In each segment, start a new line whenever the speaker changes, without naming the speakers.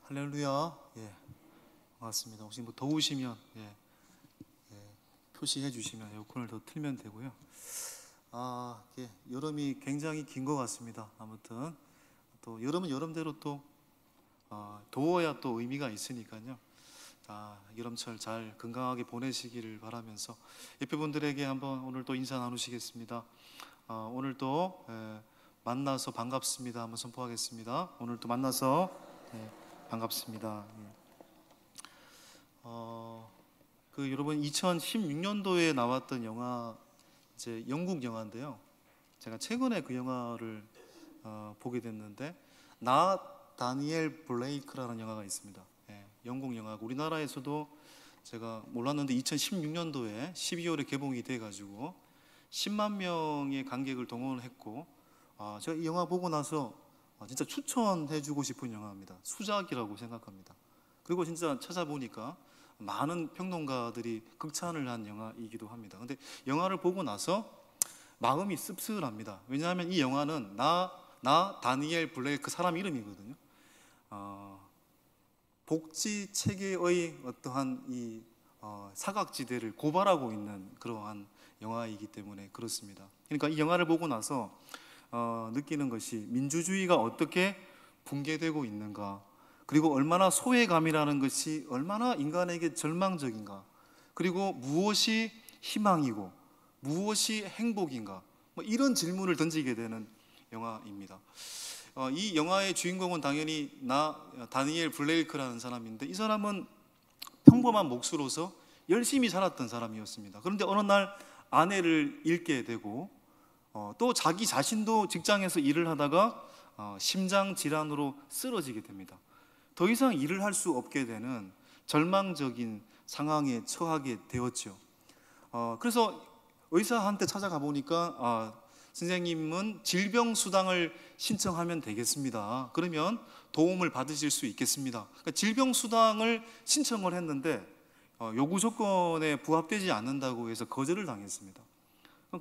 할렐루야. 반갑습니다. 혹시 뭐 더우시면 표시해 주시면 에어컨을 더 틀면 되고요. 여름이 굉장히 긴 것 같습니다. 아무튼 또 여름은 여름대로 또 더워야 또 의미가 있으니까요. 여름철 잘 건강하게 보내시기를 바라면서 옆에 분들에게 한번 오늘 또 인사 나누시겠습니다. 오늘 또 만나서 반갑습니다 한번 선포하겠습니다. 오늘 또 만나서 반갑습니다. 여러분 2016년도에 나왔던 영화, 이제 영국 영화인데요. 제가 최근에 그 영화를 보게 됐는데, 나 다니엘 블레이크라는 영화가 있습니다. 영국 영화고 우리나라에서도 제가 몰랐는데 2016년도에 12월에 개봉이 돼가지고 10만 명의 관객을 동원했고, 제가 이 영화 보고 나서 진짜 추천해주고 싶은 영화입니다. 수작이라고 생각합니다. 그리고 진짜 찾아보니까 많은 평론가들이 극찬을 한 영화이기도 합니다. 근데 영화를 보고 나서 마음이 씁쓸합니다. 왜냐하면 이 영화는 나 다니엘 블레이크 사람 이름이거든요. 복지 체계의 어떠한 이 사각지대를 고발하고 있는 그러한 영화이기 때문에 그렇습니다. 그러니까 이 영화를 보고 나서 느끼는 것이 민주주의가 어떻게 붕괴되고 있는가, 그리고 얼마나 소외감이라는 것이 얼마나 인간에게 절망적인가, 그리고 무엇이 희망이고 무엇이 행복인가, 이런 질문을 던지게 되는 영화입니다. 이 영화의 주인공은 당연히 나 다니엘 블레이크라는 사람인데, 이 사람은 평범한 몫으로서 열심히 살았던 사람이었습니다. 그런데 어느 날 아내를 잃게 되고 또 자기 자신도 직장에서 일을 하다가 심장 질환으로 쓰러지게 됩니다. 더 이상 일을 할 수 없게 되는 절망적인 상황에 처하게 되었죠. 그래서 의사한테 찾아가 보니까 선생님은 질병수당을 신청하면 되겠습니다. 그러면 도움을 받으실 수 있겠습니다. 그러니까 질병수당을 신청을 했는데 요구 조건에 부합되지 않는다고 해서 거절을 당했습니다.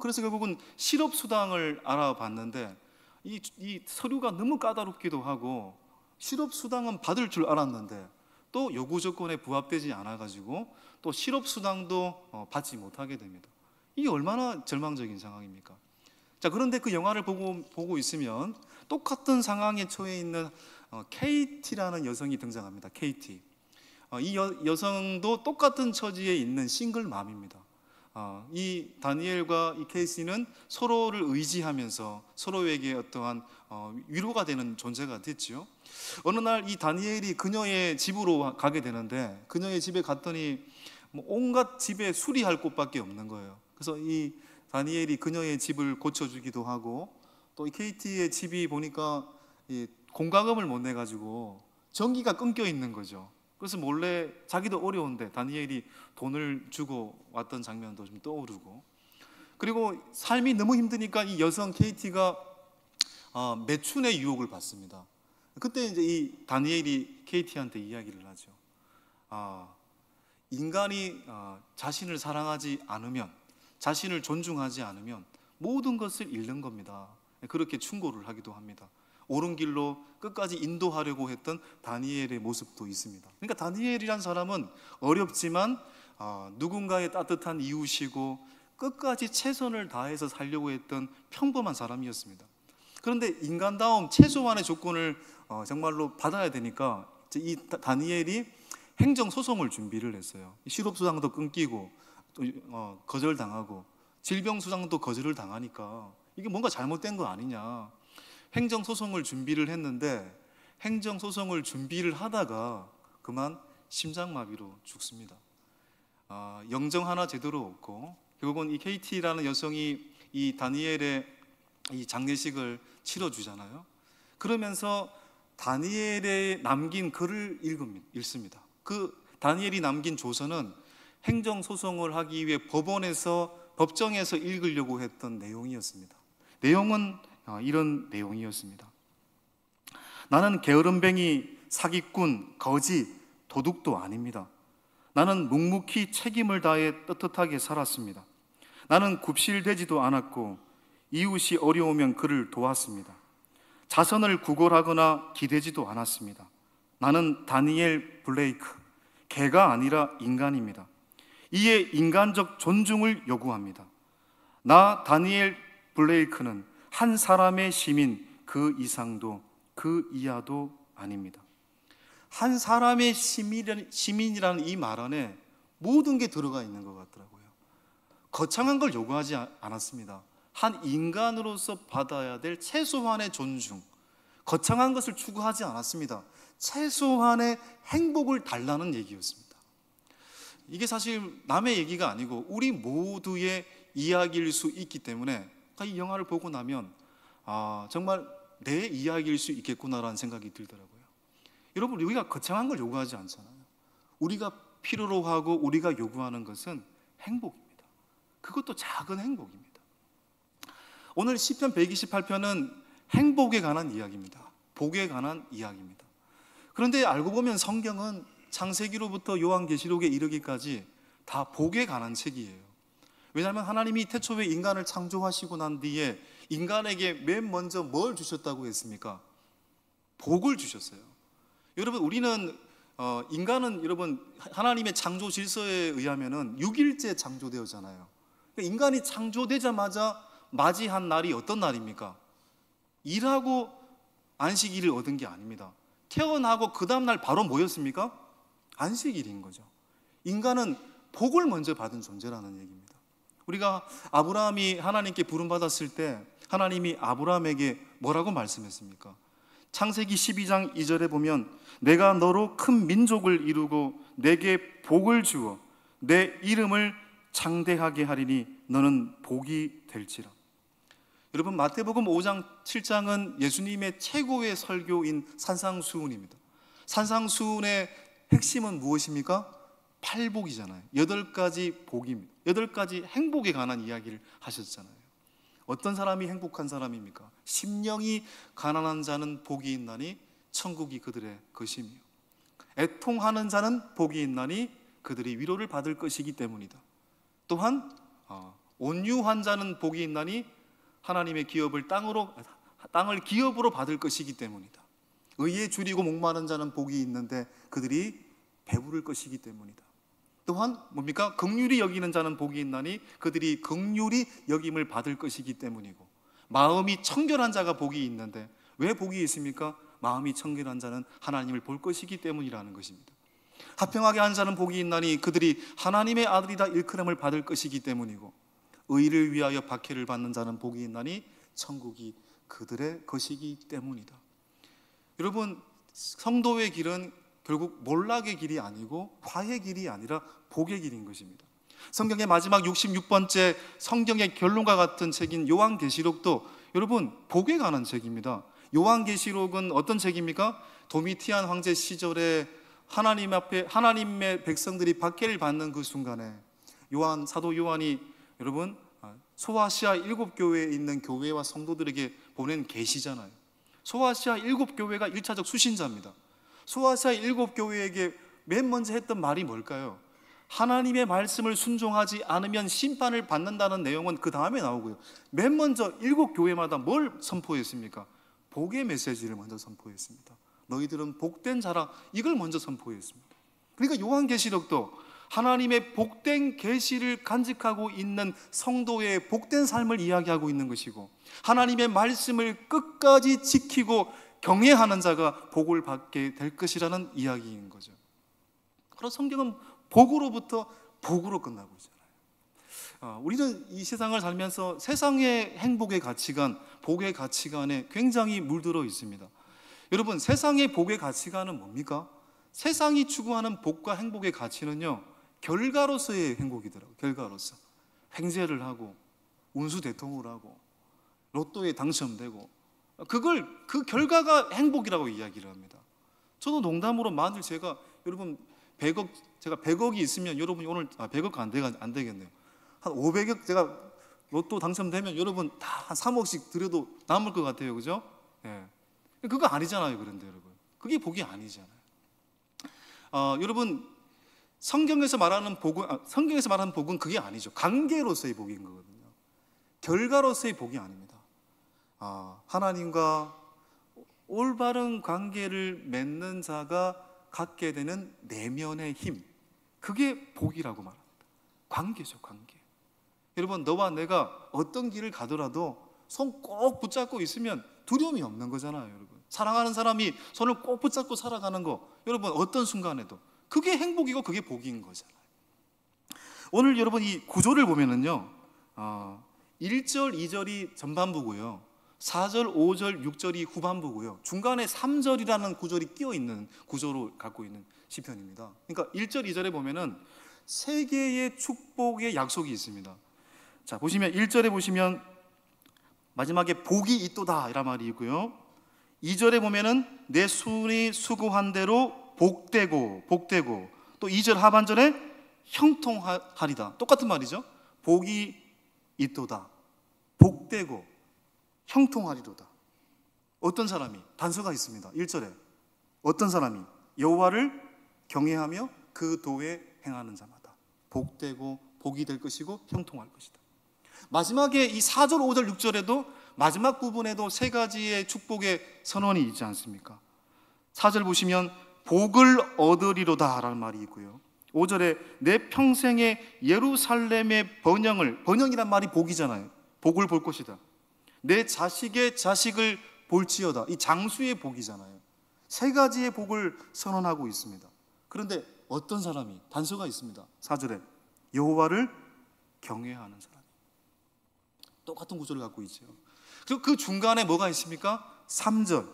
그래서 결국은 실업수당을 알아봤는데 이 서류가 너무 까다롭기도 하고, 실업수당은 받을 줄 알았는데 또 요구 조건에 부합되지 않아가지고 또 실업수당도 받지 못하게 됩니다. 이게 얼마나 절망적인 상황입니까? 그런데 그 영화를 보고 있으면 똑같은 상황에 처해 있는 KT라는 여성이 등장합니다. KT. 이 여성도 똑같은 처지에 있는 싱글맘입니다. 이 다니엘과 이 케이시는 서로를 의지하면서 서로에게 어떠한 위로가 되는 존재가 됐죠. 어느 날 이 다니엘이 그녀의 집으로 가게 되는데, 그녀의 집에 갔더니 온갖 집에 수리할 곳밖에 없는 거예요. 그래서 이 다니엘이 그녀의 집을 고쳐주기도 하고, 또 이 케이티의 집이 보니까 이 공과금을 못 내가지고 전기가 끊겨 있는 거죠. 그래서 몰래, 자기도 어려운데 다니엘이 돈을 주고 왔던 장면도 좀 떠오르고, 그리고 삶이 너무 힘드니까 이 여성 KT가 매춘의 유혹을 받습니다. 그때 이제 이 다니엘이 KT한테 이야기를 하죠. 인간이 자신을 사랑하지 않으면, 자신을 존중하지 않으면 모든 것을 잃는 겁니다. 그렇게 충고를 하기도 합니다. 옳은 길로 끝까지 인도하려고 했던 다니엘의 모습도 있습니다. 그러니까 다니엘이란 사람은 어렵지만 누군가의 따뜻한 이웃이고 끝까지 최선을 다해서 살려고 했던 평범한 사람이었습니다. 그런데 인간다움 최소한의 조건을 정말로 받아야 되니까 이 다니엘이 행정소송을 준비를 했어요. 실업수당도 끊기고 거절당하고 질병수당도 거절을 당하니까 이게 뭔가 잘못된 거 아니냐, 행정소송을 준비를 했는데, 행정소송을 준비를 하다가 그만 심장마비로 죽습니다. 영정 하나 제대로 없고, 결국은 이 KT라는 여성이 이 다니엘의 이 장례식을 치러주잖아요. 그러면서 다니엘의 남긴 글을 읽습니다. 그 다니엘이 남긴 조서는 행정소송을 하기 위해 법정에서 읽으려고 했던 내용이었습니다. 내용은 이런 내용이었습니다. 나는 게으름뱅이, 사기꾼, 거지, 도둑도 아닙니다. 나는 묵묵히 책임을 다해 떳떳하게 살았습니다. 나는 굽실대지도 않았고 이웃이 어려우면 그를 도왔습니다. 자선을 구걸하거나 기대지도 않았습니다. 나는 다니엘 블레이크, 개가 아니라 인간입니다. 이에 인간적 존중을 요구합니다. 나 다니엘 블레이크는 한 사람의 시민, 그 이상도 그 이하도 아닙니다. 한 사람의 시민이라는 이 말 안에 모든 게 들어가 있는 것 같더라고요. 거창한 걸 요구하지 않았습니다. 한 인간으로서 받아야 될 최소한의 존중, 거창한 것을 추구하지 않았습니다. 최소한의 행복을 달라는 얘기였습니다. 이게 사실 남의 얘기가 아니고 우리 모두의 이야기일 수 있기 때문에 이 영화를 보고 나면 정말 내 이야기일 수 있겠구나라는 생각이 들더라고요. 여러분, 우리가 거창한 걸 요구하지 않잖아요. 우리가 필요로 하고 우리가 요구하는 것은 행복입니다. 그것도 작은 행복입니다. 오늘 시편 128편은 행복에 관한 이야기입니다. 복에 관한 이야기입니다. 그런데 알고 보면 성경은 창세기로부터 요한계시록에 이르기까지 다 복에 관한 책이에요. 왜냐하면 하나님이 태초에 인간을 창조하시고 난 뒤에 인간에게 맨 먼저 뭘 주셨다고 했습니까? 복을 주셨어요. 여러분, 우리는 인간은 여러분 하나님의 창조 질서에 의하면은 6일째 창조되었잖아요. 그러니까 인간이 창조되자마자 맞이한 날이 어떤 날입니까? 일하고 안식일을 얻은 게 아닙니다. 태어나고 그 다음날 바로 뭐였습니까? 안식일인 거죠. 인간은 복을 먼저 받은 존재라는 얘기입니다. 우리가 아브라함이 하나님께 부름받았을 때 하나님이 아브라함에게 뭐라고 말씀했습니까? 창세기 12장 2절에 보면 내가 너로 큰 민족을 이루고 내게 복을 주어 내 이름을 창대하게 하리니 너는 복이 될지라. 여러분, 마태복음 5장 7장은 예수님의 최고의 설교인 산상수훈입니다. 산상수훈의 핵심은 무엇입니까? 8복이잖아요. 8가지 복입니다. 8가지 행복에 관한 이야기를 하셨잖아요. 어떤 사람이 행복한 사람입니까? 심령이 가난한 자는 복이 있나니 천국이 그들의 것이며 애통하는 자는 복이 있나니 그들이 위로를 받을 것이기 때문이다. 또한 온유한 자는 복이 있나니 하나님의 땅을 기업으로 받을 것이기 때문이다. 의에 줄이고 목마른 자는 복이 있는데 그들이 배부를 것이기 때문이다. 또한 뭡니까? 긍휼히 여기는 자는 복이 있나니 그들이 긍휼히 여김을 받을 것이기 때문이고, 마음이 청결한 자가 복이 있는데 왜 복이 있습니까? 마음이 청결한 자는 하나님을 볼 것이기 때문이라는 것입니다. 화평하게 한 자는 복이 있나니 그들이 하나님의 아들이다 일컬음을 받을 것이기 때문이고, 의를 위하여 박해를 받는 자는 복이 있나니 천국이 그들의 것이기 때문이다. 여러분, 성도의 길은 결국 몰락의 길이 아니고 화의 길이 아니라 복의 길인 것입니다. 성경의 마지막 66번째 성경의 결론과 같은 책인 요한계시록도 여러분 복에 관한 책입니다. 요한계시록은 어떤 책입니까? 도미티안 황제 시절에 하나님 앞에 하나님의 백성들이 박해를 받는 그 순간에 사도 요한이 여러분 소아시아 7교회에 있는 교회와 성도들에게 보낸 계시잖아요. 소아시아 7교회가 1차적 수신자입니다. 소아시아 7교회에게 맨 먼저 했던 말이 뭘까요? 하나님의 말씀을 순종하지 않으면 심판을 받는다는 내용은 그 다음에 나오고요. 맨 먼저 7교회마다 뭘 선포했습니까? 복의 메시지를 먼저 선포했습니다. 너희들은 복된 자라, 이걸 먼저 선포했습니다. 그러니까 요한계시록도 하나님의 복된 계시를 간직하고 있는 성도의 복된 삶을 이야기하고 있는 것이고, 하나님의 말씀을 끝까지 지키고 경외하는 자가 복을 받게 될 것이라는 이야기인 거죠. 그래서 성경은 복으로부터 복으로 끝나고 있잖아요. 우리는 이 세상을 살면서 세상의 행복의 가치관, 복의 가치관에 굉장히 물들어 있습니다. 여러분, 세상의 복의 가치관은 뭡니까? 세상이 추구하는 복과 행복의 가치는요, 결과로서의 행복이더라고요. 결과로서 횡재를 하고 운수 대통을 하고 로또에 당첨되고, 그 결과가 행복이라고 이야기를 합니다. 저도 농담으로 만일 제가 여러분 100억이 있으면 여러분이 오늘 100억 안 되겠네요. 한 500억 제가 로또 당첨되면 여러분 다 한 3억씩 드려도 남을 것 같아요, 그죠? 예. 그거 아니잖아요. 그런데 여러분, 그게 복이 아니잖아요. 여러분, 성경에서 말하는 복은 그게 아니죠. 관계로서의 복인 거거든요. 결과로서의 복이 아닙니다. 하나님과 올바른 관계를 맺는 자가 갖게 되는 내면의 힘, 그게 복이라고 말합니다. 관계죠, 관계. 여러분, 너와 내가 어떤 길을 가더라도 손 꼭 붙잡고 있으면 두려움이 없는 거잖아요, 여러분. 사랑하는 사람이 손을 꼭 붙잡고 살아가는 거, 여러분 어떤 순간에도 그게 행복이고 그게 복인 거잖아요. 오늘 여러분 이 구조를 보면은요, 1절, 2절이 전반부고요, 4절, 5절, 6절이 후반부고요, 중간에 3절이라는 구절이 끼어 있는 구조로 갖고 있는 시편입니다. 그러니까 1절, 2절에 보면은 세 개의 축복의 약속이 있습니다. 자, 보시면 1절에 보시면 마지막에 복이 있도다 이란 말이 있고요, 2절에 보면은 내 손이 수고한 대로 복되고 또 2절 하반절에 형통하리다. 똑같은 말이죠. 복이 있도다, 복되고 형통하리도다. 어떤 사람이? 단서가 있습니다. 1절에 어떤 사람이? 여호와를 경외하며 그 도에 행하는 자마다 복되고 복이 될 것이고 형통할 것이다. 마지막에 이 4절, 5절, 6절에도 마지막 부분에도 세 가지의 축복의 선언이 있지 않습니까? 4절 보시면 복을 얻으리로다 라는 말이 있고요, 5절에 내 평생의 예루살렘의 번영이란 말이 복이잖아요. 복을 볼 것이다. 내 자식의 자식을 볼지어다, 이 장수의 복이잖아요. 세 가지의 복을 선언하고 있습니다. 그런데 어떤 사람이? 단서가 있습니다. 4절에 여호와를 경외하는 사람. 똑같은 구조를 갖고 있죠. 그리고 그 중간에 뭐가 있습니까? 3절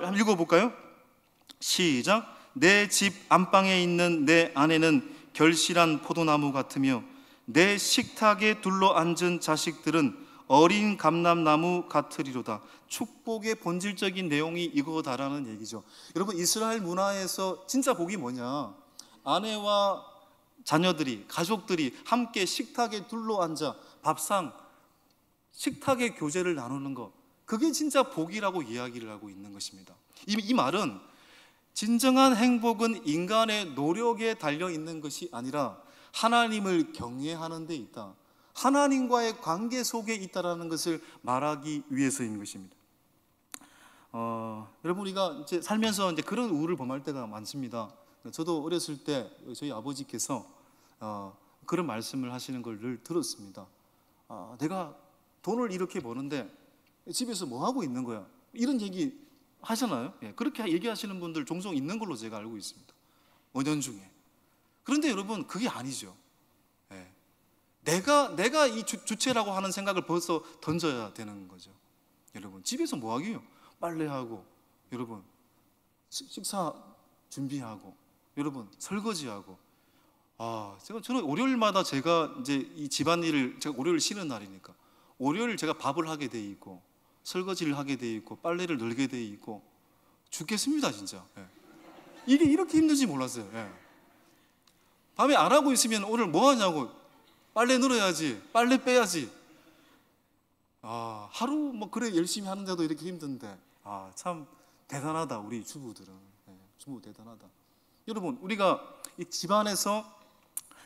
한번 읽어볼까요? 시작. 내 집 안방에 있는 내 아내는 결실한 포도나무 같으며 내 식탁에 둘러앉은 자식들은 어린 감람나무 같으리로다. 축복의 본질적인 내용이 이거다라는 얘기죠. 여러분, 이스라엘 문화에서 진짜 복이 뭐냐? 아내와 자녀들이, 가족들이 함께 식탁에 둘러앉아 밥상, 식탁의 교제를 나누는 것, 그게 진짜 복이라고 이야기를 하고 있는 것입니다. 이 말은 진정한 행복은 인간의 노력에 달려 있는 것이 아니라 하나님을 경외하는 데 있다, 하나님과의 관계 속에 있다라는 것을 말하기 위해서인 것입니다. 여러분, 우리가 이제 살면서 이제 그런 우울을 범할 때가 많습니다. 저도 어렸을 때 저희 아버지께서 그런 말씀을 하시는 걸 늘 들었습니다. 내가 돈을 이렇게 버는데 집에서 뭐 하고 있는 거야? 이런 얘기 하잖아요. 그렇게 얘기하시는 분들 종종 있는 걸로 제가 알고 있습니다, 은연중에. 그런데 여러분, 그게 아니죠. 내가 이 주체라고 하는 생각을 벌써 던져야 되는 거죠. 여러분, 집에서 뭐 하게요? 빨래하고, 여러분 식사 준비하고, 여러분 설거지하고. 저는 월요일마다 제가 이제 이 집안일을, 제가 월요일 쉬는 날이니까 월요일 제가 밥을 하게 돼 있고 설거지를 하게 돼 있고 빨래를 널게 돼 있고 죽겠습니다, 진짜. 이게 이렇게 힘든지 몰랐어요. 밤에 안 하고 있으면 오늘 뭐 하냐고, 빨래 널어야지, 빨래 빼야지. 하루 뭐 그래 열심히 하는데도 이렇게 힘든데, 참 대단하다, 우리 주부들은. 주부 대단하다. 여러분, 우리가 이 집안에서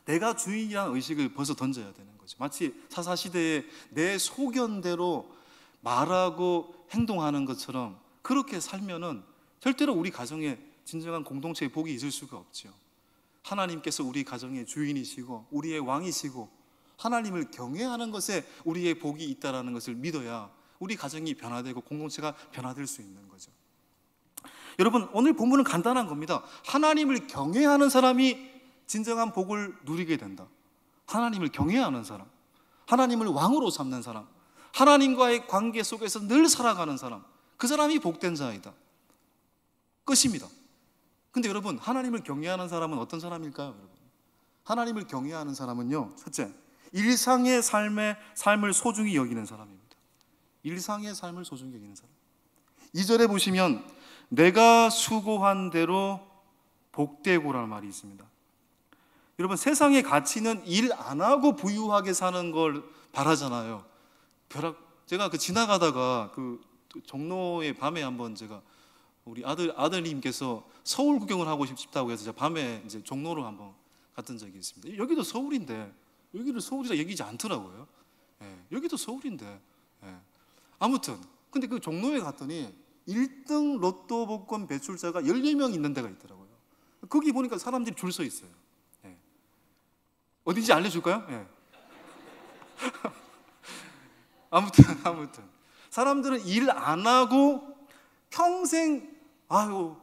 내가 주인이라는 의식을 벌써 던져야 되는 거죠. 마치 사사시대에 내 소견대로 말하고 행동하는 것처럼 그렇게 살면은 절대로 우리 가정에 진정한 공동체의 복이 있을 수가 없죠. 하나님께서 우리 가정의 주인이시고 우리의 왕이시고 하나님을 경외하는 것에 우리의 복이 있다는 것을 믿어야 우리 가정이 변화되고 공동체가 변화될 수 있는 거죠. 여러분, 오늘 본문은 간단한 겁니다. 하나님을 경외하는 사람이 진정한 복을 누리게 된다. 하나님을 경외하는 사람, 하나님을 왕으로 삼는 사람, 하나님과의 관계 속에서 늘 살아가는 사람, 그 사람이 복된 자이다. 끝입니다. 근데 여러분, 하나님을 경외하는 사람은 어떤 사람일까요? 여러분, 하나님을 경외하는 사람은요, 첫째, 일상의 삶을 소중히 여기는 사람입니다. 일상의 삶을 소중히 여기는 사람. 2절에 보시면 내가 수고한 대로 복되고라는 말이 있습니다. 여러분, 세상의 가치는 일 안 하고 부유하게 사는 걸 바라잖아요. 제가 지나가다가 종로에 밤에 한번 제가 우리 아들님께서 서울 구경을 하고 싶다고 해서 제가 밤에 이제 종로로 한번 갔던 적이 있습니다. 여기도 서울인데 여기를 서울이라 얘기지 않더라고요. 여기도 서울인데. 아무튼 근데 그 종로에 갔더니 1등 로또 복권 배출자가 14명 있는 데가 있더라고요. 거기 보니까 사람들이 줄 서 있어요. 예. 어딘지 알려줄까요? 예. 아무튼 사람들은 일 안 하고 평생 아유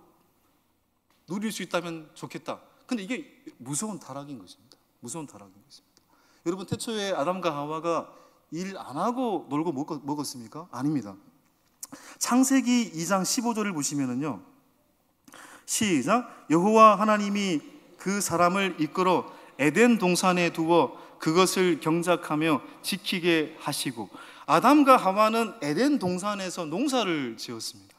누릴 수 있다면 좋겠다. 근데 이게 무서운 타락인 것입니다. 무서운 타락인 것입니다. 여러분, 태초에 아담과 하와가 일 안 하고 놀고 먹었습니까? 아닙니다. 창세기 2장 15절을 보시면은요, 시작. 여호와 하나님이 그 사람을 이끌어 에덴 동산에 두어 그것을 경작하며 지키게 하시고, 아담과 하와는 에덴 동산에서 농사를 지었습니다.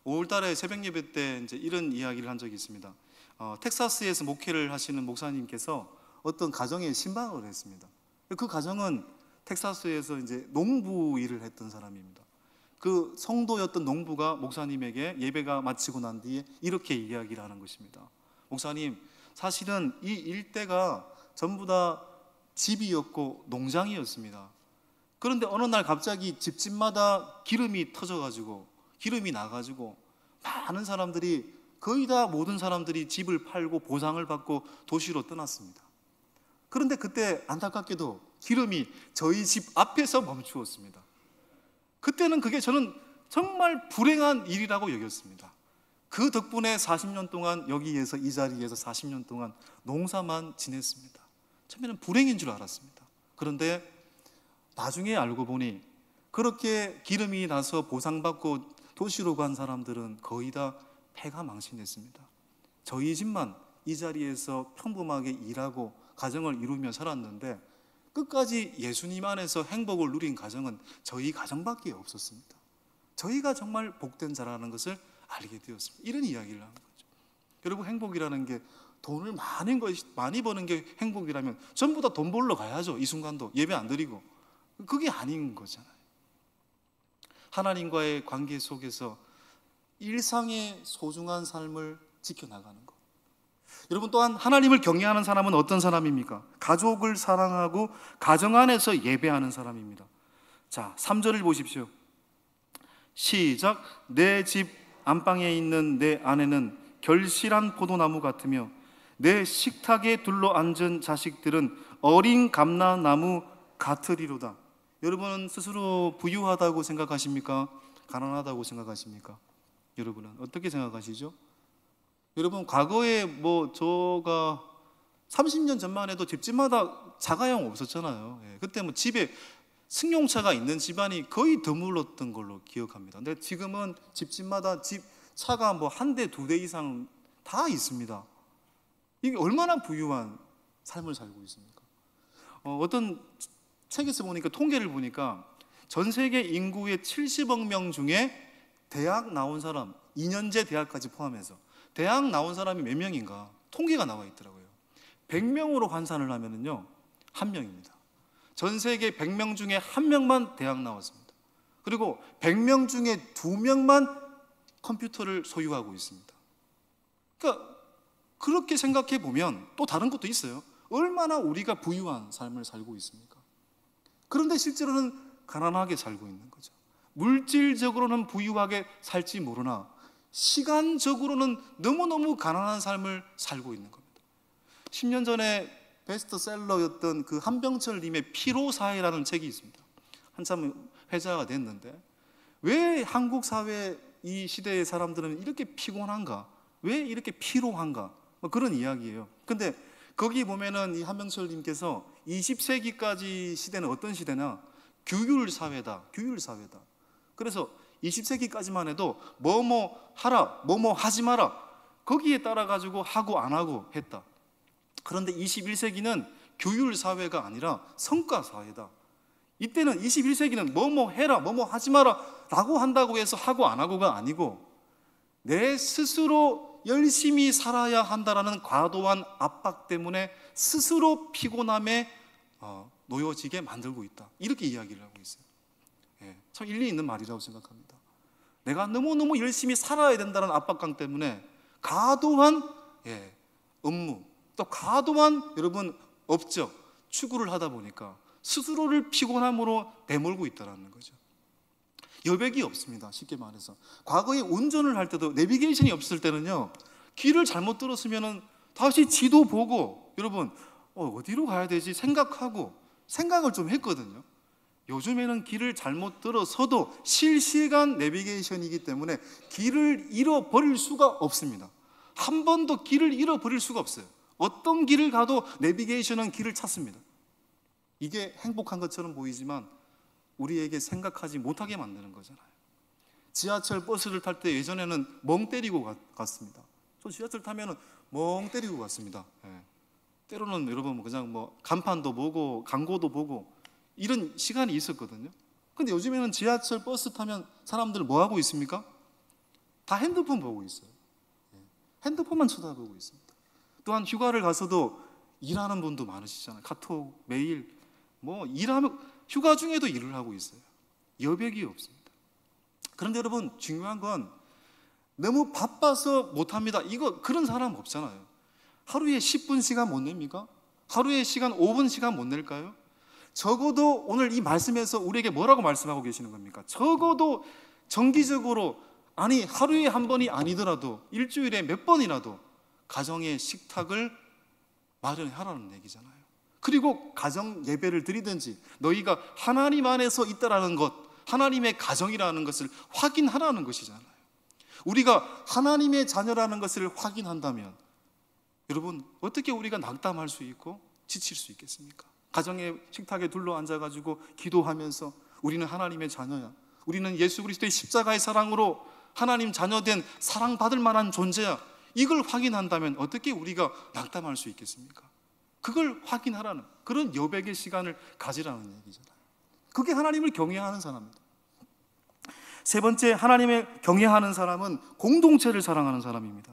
5월달에 새벽 예배 때 이제 이런 이야기를 한 적이 있습니다. 텍사스에서 목회를 하시는 목사님께서 어떤 가정에 신방을 했습니다. 그 가정은 텍사스에서 이제 농부 일을 했던 사람입니다. 그 성도였던 농부가 목사님에게 예배가 마치고 난 뒤에 이렇게 이야기를 하는 것입니다. 목사님, 사실은 이 일대가 전부 다 집이었고 농장이었습니다. 그런데 어느 날 갑자기 집집마다 기름이 터져가지고 기름이 나가지고 많은 사람들이, 거의 다 모든 사람들이 집을 팔고 보상을 받고 도시로 떠났습니다. 그런데 그때 안타깝게도 기름이 저희 집 앞에서 멈추었습니다. 그때는 그게 저는 정말 불행한 일이라고 여겼습니다. 그 덕분에 40년 동안 여기에서, 이 자리에서 40년 동안 농사만 지냈습니다. 처음에는 불행인 줄 알았습니다. 그런데 나중에 알고 보니 그렇게 기름이 나서 보상받고 도시로 간 사람들은 거의 다 폐가 망신했습니다. 저희 집만 이 자리에서 평범하게 일하고 가정을 이루며 살았는데 끝까지 예수님 안에서 행복을 누린 가정은 저희 가정밖에 없었습니다. 저희가 정말 복된 자라는 것을 알게 되었습니다. 이런 이야기를 하는 거죠. 여러분, 행복이라는 게 돈을 많이 버는 게 행복이라면 전부 다 돈 벌러 가야죠. 이 순간도 예배 안 드리고. 그게 아닌 거잖아요. 하나님과의 관계 속에서 일상의 소중한 삶을 지켜나가는 것. 여러분, 또한 하나님을 경외하는 사람은 어떤 사람입니까? 가족을 사랑하고 가정 안에서 예배하는 사람입니다. 자, 3절을 보십시오. 시작. 내 집 안방에 있는 내 아내는 결실한 포도나무 같으며 내 식탁에 둘러앉은 자식들은 어린 감람나무 같으리로다. 여러분은 스스로 부유하다고 생각하십니까? 가난하다고 생각하십니까? 여러분은 어떻게 생각하시죠? 여러분, 과거에 저가 30년 전만 해도 집집마다 자가용 없었잖아요. 그때 집에 승용차가 있는 집안이 거의 드물었던 걸로 기억합니다. 근데 지금은 집집마다 차가 한 대, 두 대 이상 다 있습니다. 이게 얼마나 부유한 삶을 살고 있습니까? 어떤 책에서 보니까, 통계를 보니까 전 세계 인구의 70억 명 중에 대학 나온 사람, 2년제 대학까지 포함해서 대학 나온 사람이 몇 명인가 통계가 나와 있더라고요. 100명으로 환산을 하면은요, 1명입니다. 전 세계 100명 중에 1명만 대학 나왔습니다. 그리고 100명 중에 2명만 컴퓨터를 소유하고 있습니다. 그러니까 그렇게 생각해 보면 또 다른 것도 있어요. 얼마나 우리가 부유한 삶을 살고 있습니까? 그런데 실제로는 가난하게 살고 있는 거죠. 물질적으로는 부유하게 살지 모르나 시간적으로는 너무너무 가난한 삶을 살고 있는 겁니다. 10년 전에 베스트셀러였던 그 한병철님의 피로사회라는 책이 있습니다. 한참 회자가 됐는데, 왜 한국 사회 이 시대의 사람들은 이렇게 피곤한가? 왜 이렇게 피로한가? 그런 이야기예요. 근데 거기 보면은 이 한병철님께서 20세기까지 시대는 어떤 시대냐? 규율사회다. 규율사회다. 그래서 20세기까지만 해도 뭐뭐 하라, 뭐뭐 하지 마라, 거기에 따라 가지고 하고 안 하고 했다. 그런데 21세기는 규율사회가 아니라 성과사회다. 이때는 21세기는 뭐뭐 해라, 뭐뭐 하지 마라 라고 한다고 해서 하고 안 하고가 아니고 내 스스로 열심히 살아야 한다라는 과도한 압박 때문에 스스로 피곤함에 놓여지게 만들고 있다. 이렇게 이야기를 하고 있어요. 참 일리 있는 말이라고 생각합니다. 내가 너무너무 열심히 살아야 된다는 압박감 때문에 과도한 업무, 또 과도한 여러분 업적, 추구를 하다 보니까 스스로를 피곤함으로 내몰고 있다는 거죠. 여백이 없습니다. 쉽게 말해서 과거에 운전을 할 때도 내비게이션이 없을 때는요, 길을 잘못 들었으면 다시 지도 보고 여러분 어디로 가야 되지 생각하고 생각을 좀 했거든요. 요즘에는 길을 잘못 들어서도 실시간 내비게이션이기 때문에 길을 잃어버릴 수가 없습니다. 한 번도 길을 잃어버릴 수가 없어요. 어떤 길을 가도 내비게이션은 길을 찾습니다. 이게 행복한 것처럼 보이지만 우리에게 생각하지 못하게 만드는 거잖아요. 지하철 버스를 탈 때 예전에는 멍 때리고 갔습니다. 저 지하철 타면은 멍 때리고 갔습니다. 예. 때로는 여러분 그냥 뭐 간판도 보고 광고도 보고 이런 시간이 있었거든요. 근데 요즘에는 지하철 버스 타면 사람들 뭐 하고 있습니까? 다 핸드폰 보고 있어요. 예. 핸드폰만 쳐다보고 있습니다. 또한 휴가를 가서도 일하는 분도 많으시잖아요. 카톡, 메일 뭐 일하면 휴가 중에도 일을 하고 있어요. 여백이 없습니다. 그런데 여러분 중요한 건 너무 바빠서 못합니다. 이거 그런 사람 없잖아요. 하루에 10분 시간 못 냅니까? 하루에 시간 5분 시간 못 낼까요? 적어도 오늘 이 말씀에서 우리에게 뭐라고 말씀하고 계시는 겁니까? 적어도 정기적으로 아니 하루에 한 번이 아니더라도 일주일에 몇 번이라도 가정의 식탁을 마련하라는 얘기잖아요. 그리고 가정 예배를 드리든지 너희가 하나님 안에서 있다라는 것, 하나님의 가정이라는 것을 확인하라는 것이잖아요. 우리가 하나님의 자녀라는 것을 확인한다면 여러분 어떻게 우리가 낙담할 수 있고 지칠 수 있겠습니까? 가정의 식탁에 둘러 앉아가지고 기도하면서 우리는 하나님의 자녀야, 우리는 예수 그리스도의 십자가의 사랑으로 하나님 자녀된 사랑받을 만한 존재야, 이걸 확인한다면 어떻게 우리가 낙담할 수 있겠습니까? 그걸 확인하라는 그런 여백의 시간을 가지라는 얘기잖아요. 그게 하나님을 경외하는 사람입니다. 세 번째, 하나님을 경외하는 사람은 공동체를 사랑하는 사람입니다.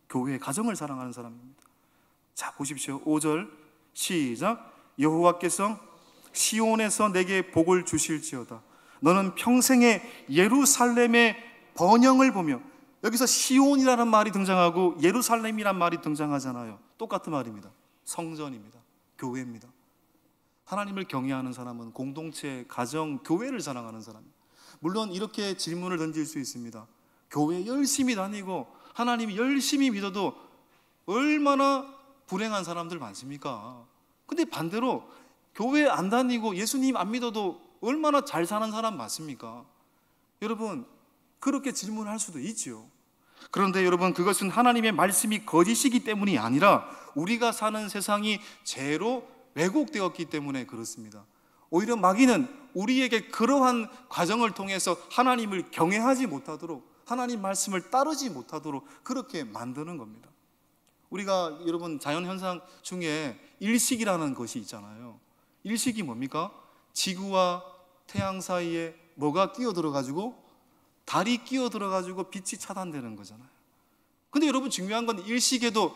교회, 가정을 사랑하는 사람입니다. 자, 보십시오. 5절 시작. 여호와께서 시온에서 내게 복을 주실지어다. 너는 평생에 예루살렘의 번영을 보며, 여기서 시온이라는 말이 등장하고 예루살렘이라는 말이 등장하잖아요. 똑같은 말입니다. 성전입니다. 교회입니다. 하나님을 경외하는 사람은 공동체, 가정, 교회를 사랑하는 사람입니다. 물론 이렇게 질문을 던질 수 있습니다. 교회 열심히 다니고 하나님 열심히 믿어도 얼마나 불행한 사람들 많습니까? 근데 반대로 교회 안 다니고 예수님 안 믿어도 얼마나 잘 사는 사람 많습니까? 여러분 그렇게 질문할 수도 있죠. 그런데 여러분 그것은 하나님의 말씀이 거짓이기 때문이 아니라 우리가 사는 세상이 죄로 왜곡되었기 때문에 그렇습니다. 오히려 마귀는 우리에게 그러한 과정을 통해서 하나님을 경외하지 못하도록, 하나님 말씀을 따르지 못하도록 그렇게 만드는 겁니다. 우리가 여러분 자연현상 중에 일식이라는 것이 있잖아요. 일식이 뭡니까? 지구와 태양 사이에 뭐가 끼어들어가지고, 달이 끼어들어가지고 빛이 차단되는 거잖아요. 근데 여러분 중요한 건 일식에도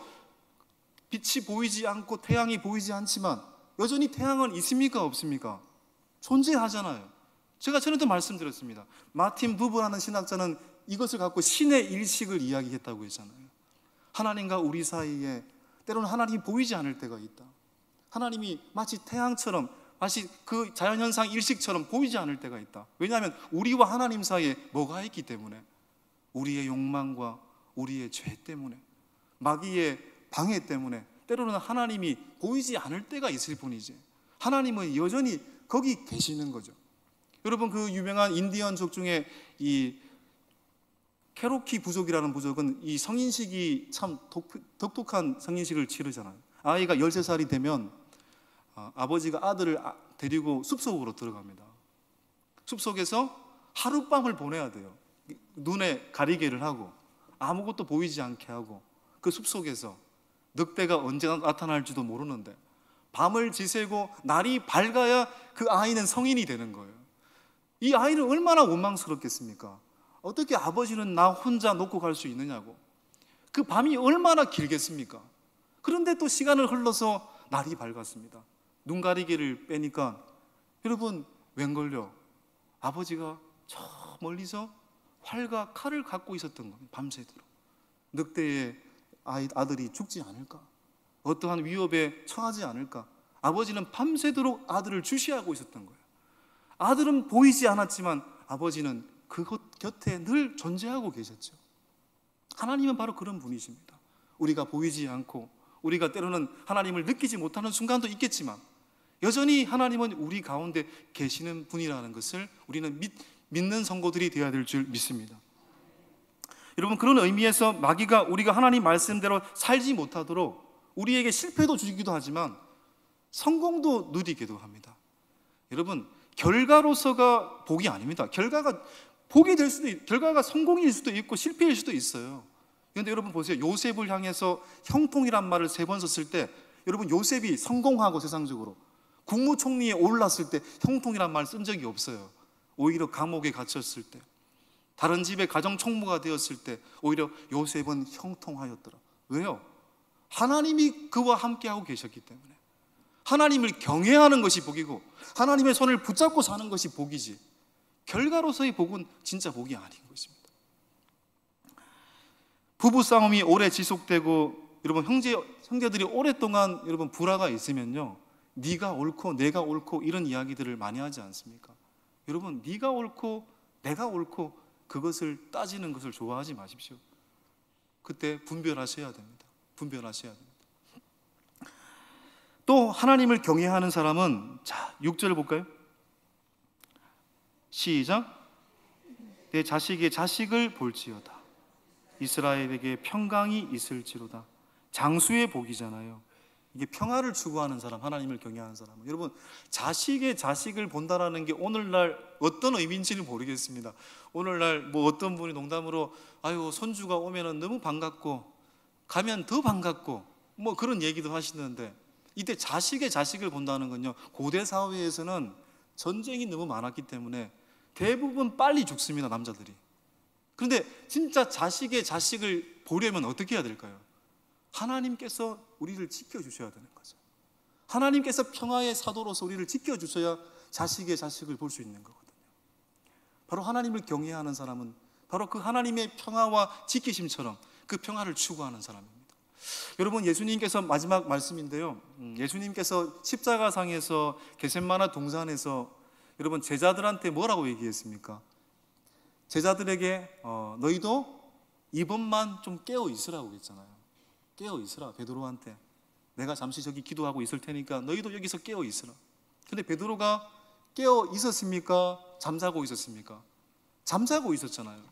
빛이 보이지 않고 태양이 보이지 않지만 여전히 태양은 있습니까? 없습니까? 존재하잖아요. 제가 전에도 말씀드렸습니다. 마틴 부브라는 신학자는 이것을 갖고 신의 일식을 이야기했다고 했잖아요. 하나님과 우리 사이에 때로는 하나님이 보이지 않을 때가 있다. 하나님이 마치 태양처럼, 마치 그 자연현상 일식처럼 보이지 않을 때가 있다. 왜냐하면 우리와 하나님 사이에 뭐가 있기 때문에, 우리의 욕망과 우리의 죄 때문에, 마귀의 방해 때문에 때로는 하나님이 보이지 않을 때가 있을 뿐이지 하나님은 여전히 거기 계시는 거죠. 여러분 그 유명한 인디언족 중에 이 캐로키 부족이라는 부족은 이 성인식이 참 독특한 성인식을 치르잖아요. 아이가 13살이 되면 아버지가 아들을 데리고 숲속으로 들어갑니다. 숲속에서 하룻밤을 보내야 돼요. 눈에 가리개를 하고 아무것도 보이지 않게 하고 그 숲속에서 늑대가 언제 나타날지도 모르는데 밤을 지새고 날이 밝아야 그 아이는 성인이 되는 거예요. 이 아이는 얼마나 원망스럽겠습니까? 어떻게 아버지는 나 혼자 놓고 갈 수 있느냐고. 그 밤이 얼마나 길겠습니까? 그런데 또 시간을 흘러서 날이 밝았습니다. 눈 가리개를 빼니까 여러분 웬걸요? 아버지가 저 멀리서 활과 칼을 갖고 있었던 겁니다. 밤새도록. 늑대의 아들이 죽지 않을까? 어떠한 위협에 처하지 않을까? 아버지는 밤새도록 아들을 주시하고 있었던 거예요. 아들은 보이지 않았지만 아버지는 그것 곁에 늘 존재하고 계셨죠. 하나님은 바로 그런 분이십니다. 우리가 보이지 않고 우리가 때로는 하나님을 느끼지 못하는 순간도 있겠지만 여전히 하나님은 우리 가운데 계시는 분이라는 것을 우리는 믿는 성도들이 되어야 될 줄 믿습니다. 여러분, 그런 의미에서 마귀가 우리가 하나님 말씀대로 살지 못하도록 우리에게 실패도 주기도 하지만 성공도 누리기도 합니다. 여러분, 결과로서가 복이 아닙니다. 결과가 복이 될 수도 결과가 성공일 수도 있고 실패일 수도 있어요. 그런데 여러분 보세요. 요셉을 향해서 형통이란 말을 3번 썼을 때 여러분, 요셉이 성공하고 세상적으로 국무총리에 올랐을 때 형통이란 말 쓴 적이 없어요. 오히려 감옥에 갇혔을 때, 다른 집의 가정총무가 되었을 때 오히려 요셉은 형통하였더라. 왜요? 하나님이 그와 함께하고 계셨기 때문에. 하나님을 경외하는 것이 복이고 하나님의 손을 붙잡고 사는 것이 복이지, 결과로서의 복은 진짜 복이 아닌 것입니다. 부부싸움이 오래 지속되고 여러분 형제들이 오랫동안 여러분 불화가 있으면요, 네가 옳고 내가 옳고 이런 이야기들을 많이 하지 않습니까? 여러분, 네가 옳고 내가 옳고 그것을 따지는 것을 좋아하지 마십시오. 그때 분별하셔야 됩니다. 분별하셔야 됩니다. 또 하나님을 경외하는 사람은, 자, 6절 볼까요? 시작. 내 자식의 자식을 볼지어다. 이스라엘에게 평강이 있을지로다. 장수의 복이잖아요. 이게 평화를 추구하는 사람, 하나님을 경외하는 사람은, 여러분, 자식의 자식을 본다라는 게 오늘날 어떤 의미인지는 모르겠습니다. 오늘날 뭐 어떤 분이 농담으로 아유, 손주가 오면은 너무 반갑고 가면 더 반갑고 뭐 그런 얘기도 하시는데, 이때 자식의 자식을 본다는 건요, 고대 사회에서는 전쟁이 너무 많았기 때문에 대부분 빨리 죽습니다, 남자들이. 그런데 진짜 자식의 자식을 보려면 어떻게 해야 될까요? 하나님께서 우리를 지켜주셔야 되는 거죠. 하나님께서 평화의 사도로서 우리를 지켜주셔야 자식의 자식을 볼 수 있는 거거든요. 바로 하나님을 경외하는 사람은 바로 그 하나님의 평화와 지키심처럼 그 평화를 추구하는 사람입니다. 여러분, 예수님께서 마지막 말씀인데요, 예수님께서 십자가상에서 겟세마네 동산에서 여러분 제자들한테 뭐라고 얘기했습니까? 제자들에게 너희도 이번만 좀 깨어 있으라고 했잖아요. 깨어 있으라. 베드로한테 내가 잠시 저기 기도하고 있을 테니까 너희도 여기서 깨어 있으라. 근데 베드로가 깨어 있었습니까? 잠자고 있었습니까? 잠자고 있었잖아요.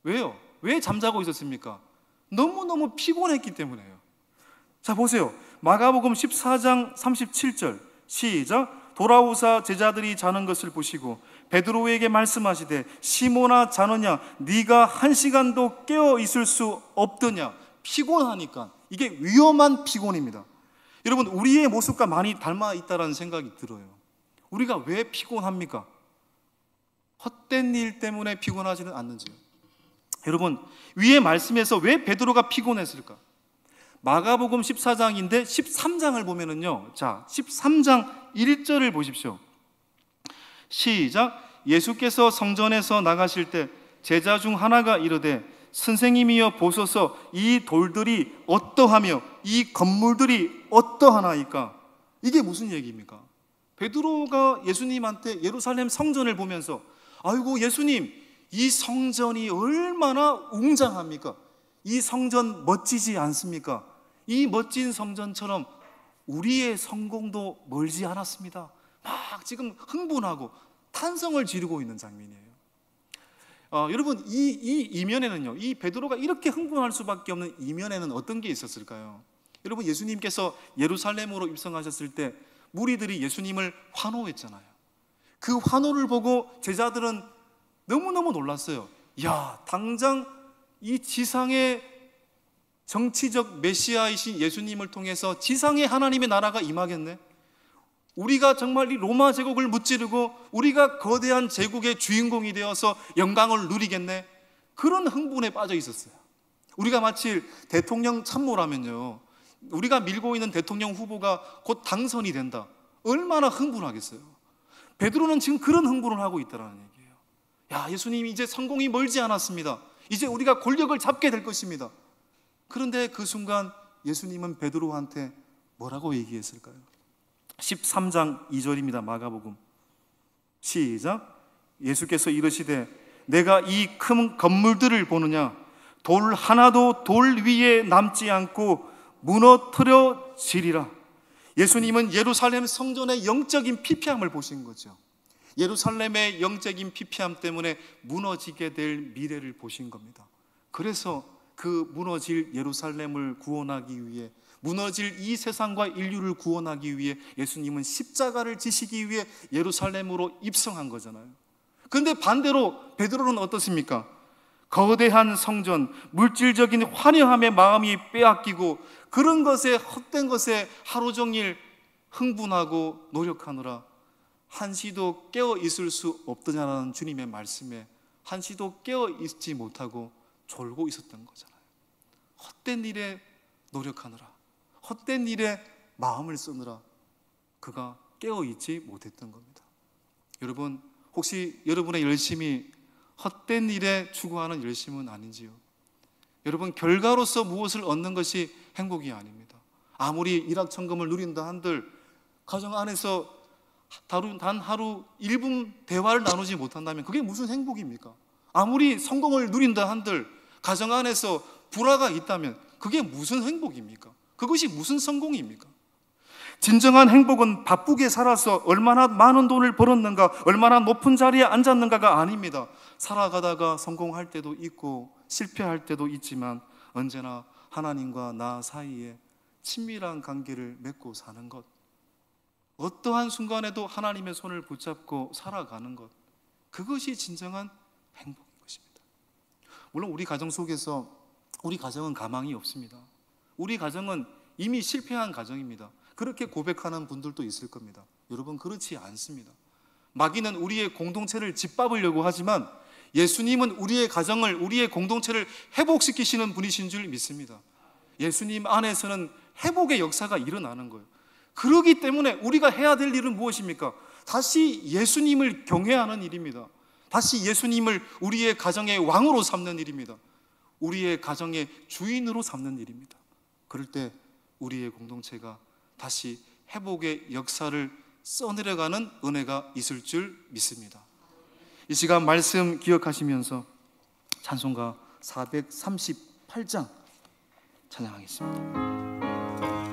왜요? 왜 잠자고 있었습니까? 너무너무 피곤했기 때문에요. 자, 보세요. 마가복음 14장 37절 시작. 돌아오사 제자들이 자는 것을 보시고 베드로에게 말씀하시되 시몬아, 자느냐? 네가 1시간도 깨어 있을 수 없더냐? 피곤하니까. 이게 위험한 피곤입니다. 여러분, 우리의 모습과 많이 닮아 있다는 생각이 들어요. 우리가 왜 피곤합니까? 헛된 일 때문에 피곤하지는 않는지요? 여러분, 위의 말씀에서 왜 베드로가 피곤했을까? 마가복음 14장인데 13장을 보면은요, 자, 13장 1절을 보십시오. 시작. 예수께서 성전에서 나가실 때 제자 중 하나가 이르되 선생님이여 보소서, 이 돌들이 어떠하며 이 건물들이 어떠하나이까? 이게 무슨 얘기입니까? 베드로가 예수님한테 예루살렘 성전을 보면서 아이고 예수님, 이 성전이 얼마나 웅장합니까? 이 성전 멋지지 않습니까? 이 멋진 성전처럼 우리의 성공도 멀지 않았습니다. 막 지금 흥분하고 탄성을 지르고 있는 장면이에요. 여러분, 이 이면에는요, 이 베드로가 이렇게 흥분할 수밖에 없는 이면에는 어떤 게 있었을까요? 여러분, 예수님께서 예루살렘으로 입성하셨을 때 무리들이 예수님을 환호했잖아요. 그 환호를 보고 제자들은 너무너무 놀랐어요. 야, 당장 이 지상의 정치적 메시아이신 예수님을 통해서 지상의 하나님의 나라가 임하겠네. 우리가 정말 이 로마 제국을 무찌르고 우리가 거대한 제국의 주인공이 되어서 영광을 누리겠네. 그런 흥분에 빠져 있었어요. 우리가 마치 대통령 참모라면요, 우리가 밀고 있는 대통령 후보가 곧 당선이 된다. 얼마나 흥분하겠어요. 베드로는 지금 그런 흥분을 하고 있다는 얘기예요. 야, 예수님, 이제 성공이 멀지 않았습니다. 이제 우리가 권력을 잡게 될 것입니다. 그런데 그 순간 예수님은 베드로한테 뭐라고 얘기했을까요? 13장 2절입니다. 마가복음 시작. 예수께서 이르시되 내가 이 큰 건물들을 보느냐? 돌 하나도 돌 위에 남지 않고 무너뜨려지리라. 예수님은 예루살렘 성전의 영적인 피폐함을 보신 거죠. 예루살렘의 영적인 피폐함 때문에 무너지게 될 미래를 보신 겁니다. 그래서 그 무너질 예루살렘을 구원하기 위해, 무너질 이 세상과 인류를 구원하기 위해 예수님은 십자가를 지시기 위해 예루살렘으로 입성한 거잖아요. 그런데 반대로 베드로는 어떻습니까? 거대한 성전, 물질적인 화려함에 마음이 빼앗기고 그런 것에, 헛된 것에 하루 종일 흥분하고 노력하느라 한시도 깨어 있을 수 없더냐라는 주님의 말씀에 한시도 깨어 있지 못하고 졸고 있었던 거잖아요. 헛된 일에 노력하느라, 헛된 일에 마음을 쓰느라 그가 깨어 있지 못했던 겁니다. 여러분, 혹시 여러분의 열심이 헛된 일에 추구하는 열심은 아닌지요? 여러분, 결과로서 무엇을 얻는 것이 행복이 아닙니다. 아무리 일확천금을 누린다 한들 가정 안에서 단 하루 1분 대화를 나누지 못한다면 그게 무슨 행복입니까? 아무리 성공을 누린다 한들 가정 안에서 불화가 있다면 그게 무슨 행복입니까? 그것이 무슨 성공입니까? 진정한 행복은 바쁘게 살아서 얼마나 많은 돈을 벌었는가, 얼마나 높은 자리에 앉았는가가 아닙니다. 살아가다가 성공할 때도 있고 실패할 때도 있지만 언제나 하나님과 나 사이에 친밀한 관계를 맺고 사는 것, 어떠한 순간에도 하나님의 손을 붙잡고 살아가는 것, 그것이 진정한 행복인 것입니다. 물론 우리 가정 속에서 우리 가정은 가망이 없습니다. 우리 가정은 이미 실패한 가정입니다. 그렇게 고백하는 분들도 있을 겁니다. 여러분, 그렇지 않습니다. 마귀는 우리의 공동체를 짓밟으려고 하지만 예수님은 우리의 가정을, 우리의 공동체를 회복시키시는 분이신 줄 믿습니다. 예수님 안에서는 회복의 역사가 일어나는 거예요. 그렇기 때문에 우리가 해야 될 일은 무엇입니까? 다시 예수님을 경외하는 일입니다. 다시 예수님을 우리의 가정의 왕으로 삼는 일입니다. 우리의 가정의 주인으로 삼는 일입니다. 그럴 때 우리의 공동체가 다시 회복의 역사를 써내려가는 은혜가 있을 줄 믿습니다. 이 시간 말씀 기억하시면서 찬송가 438장 찬양하겠습니다.